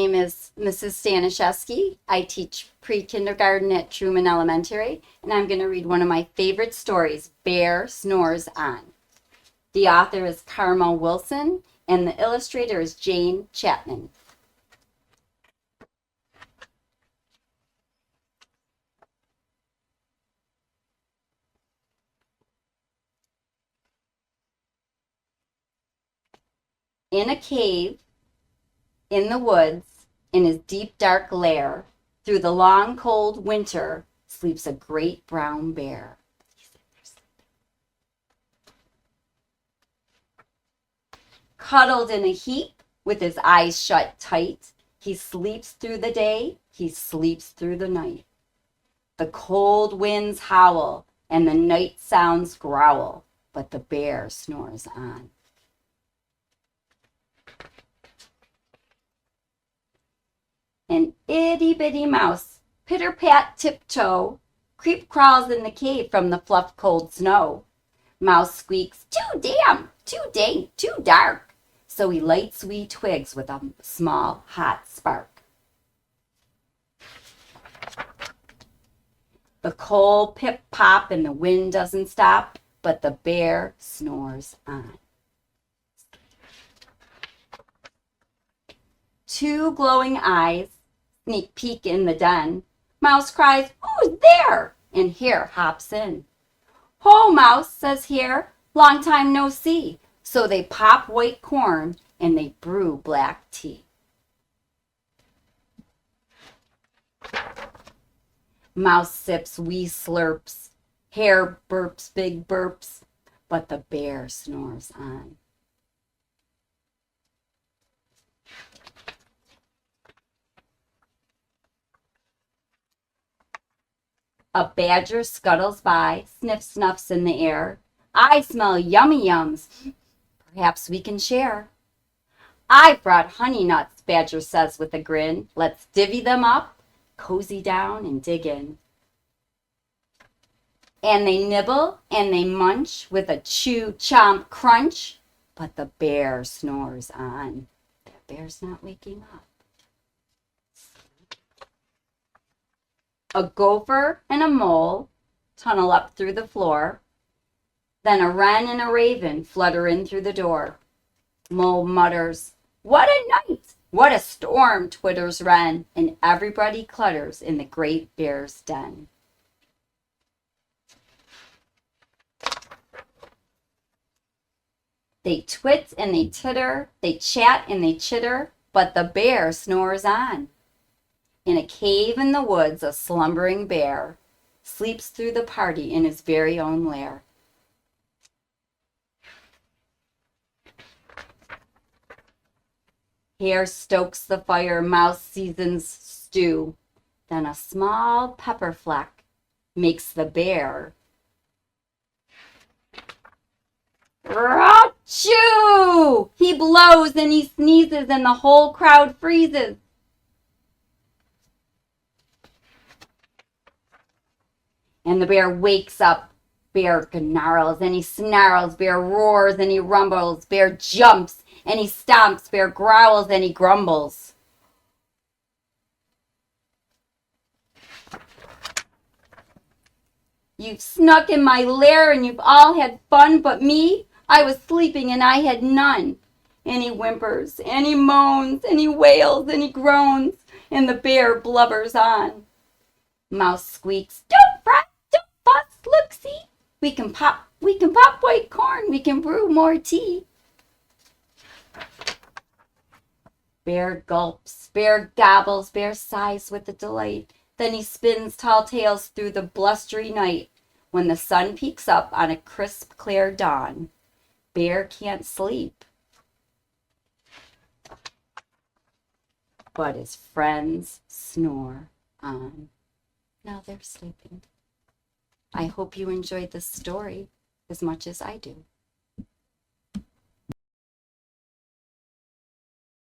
name is Mrs. Staniszewski. I teach pre-kindergarten at Truman Elementary, and I'm going to read one of my favorite stories, Bear Snores On. The author is Carmel Wilson, and the illustrator is Jane Chapman. In a cave, in the woods, in his deep dark lair, through the long cold winter, sleeps a great brown bear. Cuddled in a heap, with his eyes shut tight, he sleeps through the day, he sleeps through the night. The cold winds howl, and the night sounds growl, but the bear snores on. An itty-bitty mouse, pitter-pat tiptoe, creep crawls in the cave from the fluff cold snow. Mouse squeaks, too damp, too dank, too dark, so he lights wee twigs with a small hot spark. The coal pip-pop and the wind doesn't stop, but the bear snores on. Two glowing eyes sneak peek in the den. Mouse cries, who's there? And Hare hops in. Ho, Mouse, says Hare, long time no see. So they pop white corn and they brew black tea. Mouse sips wee slurps. Hare burps big burps, but the bear snores on. A badger scuttles by, sniff snuffs in the air. I smell yummy yums. Perhaps we can share. I've brought honey nuts, Badger says with a grin. Let's divvy them up, cozy down, and dig in. And they nibble and they munch with a chew, chomp, crunch. But the bear snores on. That bear's not waking up. A gopher and a mole tunnel up through the floor. Then a wren and a raven flutter in through the door. Mole mutters, what a night! What a storm, twitters wren, and everybody clutters in the great bear's den. They twit and they titter, they chat and they chitter, but the bear snores on. In a cave in the woods, a slumbering bear sleeps through the party in his very own lair. Hare stokes the fire, Mouse seasons stew. Then a small pepper fleck makes the bear achoo! He blows and he sneezes and the whole crowd freezes. And the bear wakes up, bear gnarls and he snarls, bear roars and he rumbles, bear jumps and he stomps, bear growls and he grumbles. You've snuck in my lair and you've all had fun, but me, I was sleeping and I had none. And he whimpers and he moans and he wails and he groans, and the bear blubbers on. Mouse squeaks, don't fret, don't fuss, look, see, we can pop white corn, we can brew more tea. Bear gulps, bear gobbles, bear sighs with the delight. Then he spins tall tales through the blustery night. When the sun peeks up on a crisp, clear dawn, bear can't sleep, but his friends snore on. Now they're sleeping. I hope you enjoyed this story as much as I do.